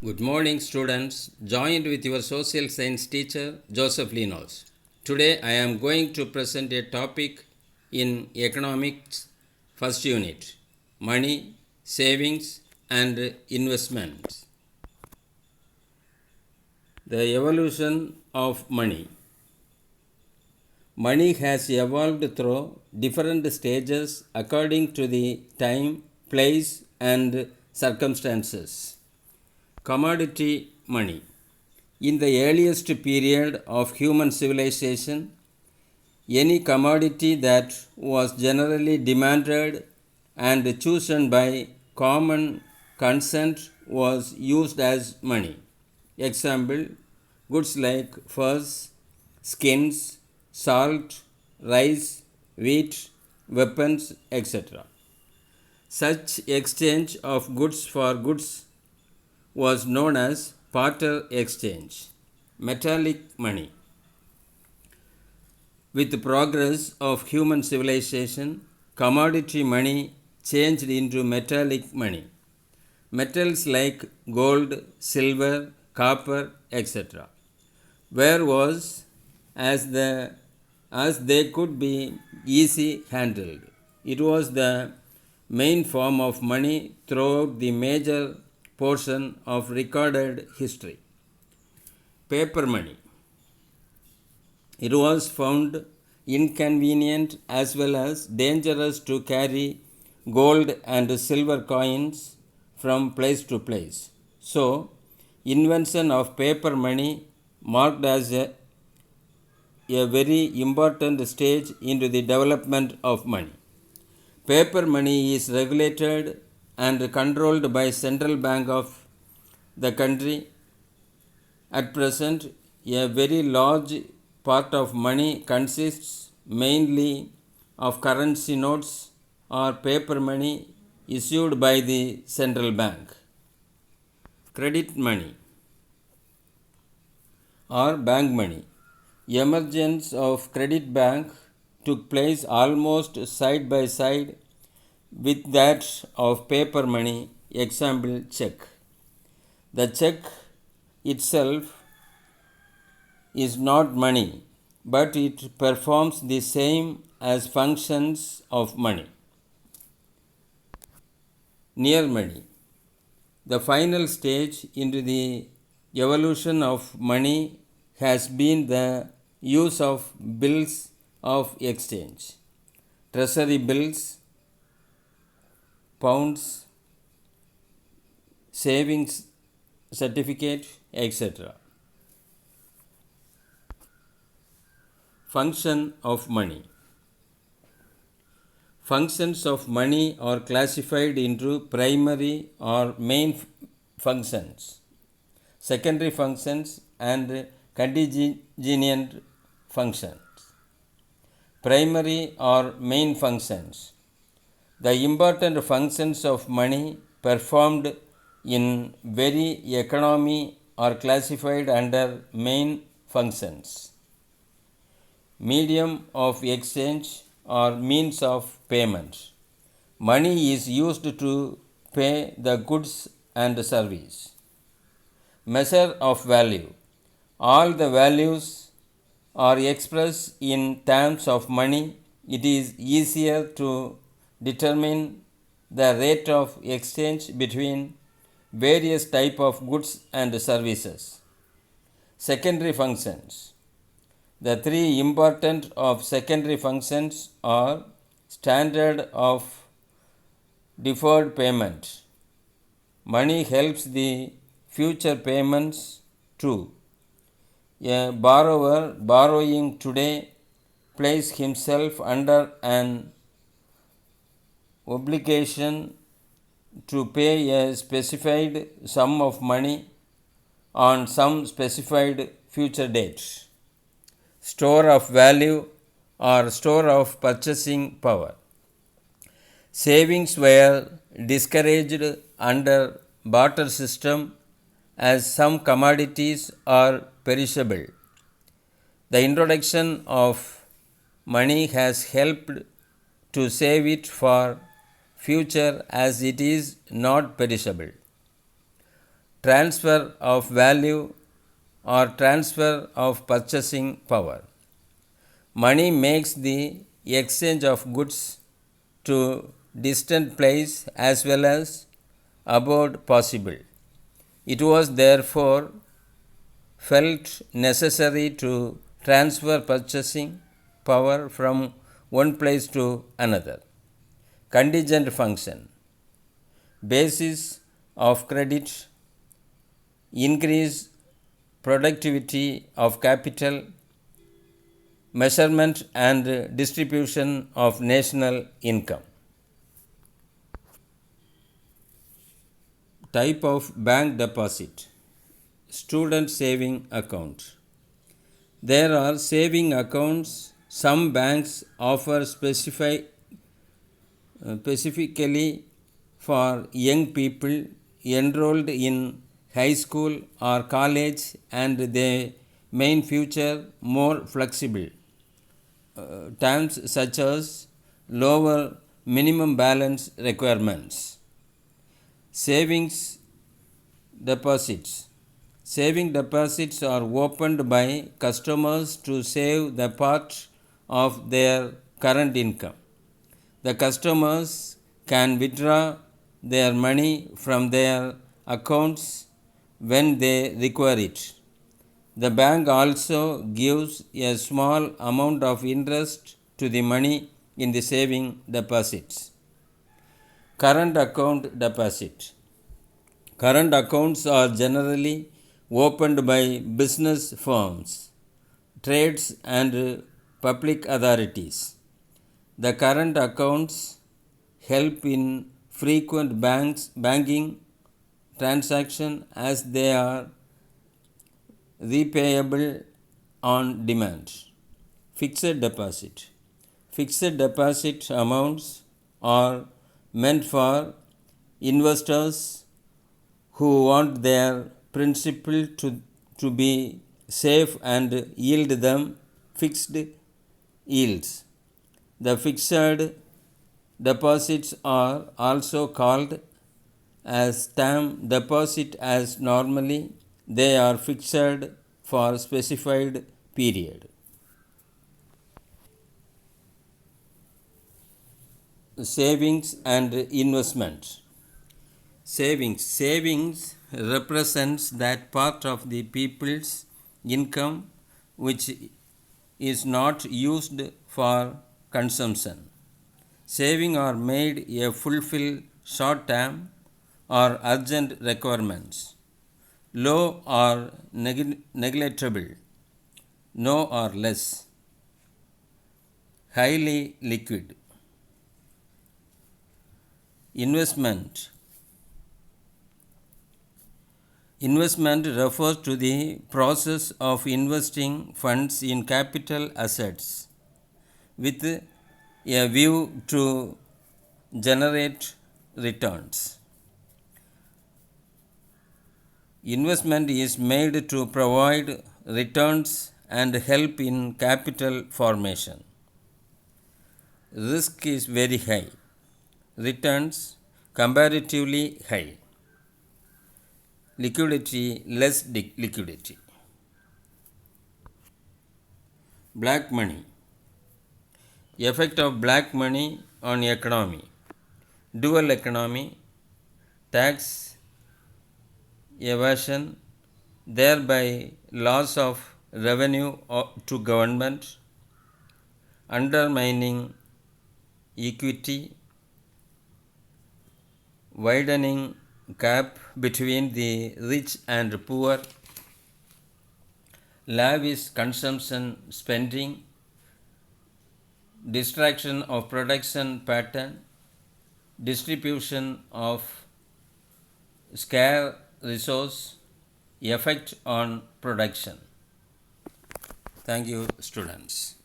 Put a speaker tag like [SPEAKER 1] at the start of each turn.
[SPEAKER 1] Good morning, students. Joined with your social science teacher, Joseph Linos. Today, I am going to present a topic in economics first unit money, savings, and investments. The evolution of money. Money has evolved through different stages according to the time, place, and circumstances. Commodity money. In the earliest period of human civilization, any commodity that was generally demanded and chosen by common consent was used as money. Example, goods like furs, skins, salt, rice, wheat, weapons, etc. Such exchange of goods for goods was known as barter exchange. Metallic money. With the progress of human civilization, commodity money changed into metallic money. Metals like gold, silver, copper, etc. were was as they could be easy handled. It was the main form of money throughout the major portion of recorded history. Paper money. It was found inconvenient as well as dangerous to carry gold and silver coins from place to place. So, invention of paper money marked as a very important stage into the development of money. Paper money is regulated and controlled by central bank of the country. At present, a very large part of money consists mainly of currency notes or paper money issued by the central bank. Credit money or bank money. Emergence of credit bank took place almost side by side with that of paper money, example check. The check itself is not money, but it performs the same as functions of money. Near money. The final stage into the evolution of money has been the use of bills of exchange, treasury bills, pounds, savings certificate, etc. Function of money. Functions of money are classified into primary or main functions, secondary functions, and contingent functions. Primary or main functions. The important functions of money performed in very economy are classified under main functions. Medium of exchange or means of payment. Money is used to pay the goods and service. Measure of value. All the values are expressed in terms of money. It is easier to determine the rate of exchange between various type of goods and services. Secondary functions. The three important of secondary functions are standard of deferred payment. Money helps the future payments too. A borrower borrowing today places himself under an obligation to pay a specified sum of money on some specified future date. Store of value or store of purchasing power. Savings were discouraged under barter system as some commodities are perishable. The introduction of money has helped to save it for future as it is not perishable. transfer of value or transfer of purchasing power. Money makes the exchange of goods to distant place as well as abroad possible. It was therefore felt necessary to transfer purchasing power from one place to another. Contingent function, basis of credit, increase productivity of capital, measurement and distribution of national income. Type of bank deposit. Student saving account. There are saving accounts. Some banks offer specifically for young people enrolled in high school or college, and they make future more flexible. Terms such as lower minimum balance requirements. Savings deposits. Saving deposits are opened by customers to save the part of their current income. The customers can withdraw their money from their accounts when they require it. The bank also gives a small amount of interest to the money in the saving deposits. Current account deposit. Current accounts are generally opened by business firms, trades and public authorities. The current accounts help in frequent banking transactions as they are repayable on demand. Fixed deposit. Fixed deposit amounts are meant for investors who want their principal to be safe and yield them fixed yields. The fixed deposits are also called as term deposit, as normally they are fixed for specified period. Savings and investment. Savings represents that part of the people's income which is not used for consumption. Savings are made to fulfill short-term or urgent requirements. Low or negligible, no or less. Highly liquid. Investment. Investment refers to the process of investing funds in capital assets with a view to generate returns. Investment is made to provide returns and help in capital formation. Risk is very high. Returns comparatively high. Liquidity less liquidity. Black money. Effect of black money on economy. Dual economy, tax evasion, thereby loss of revenue to government, undermining equity, widening gap between the rich and poor, lavish consumption spending, distraction of production pattern, distribution of scarce resource, effect on production. Thank you, students.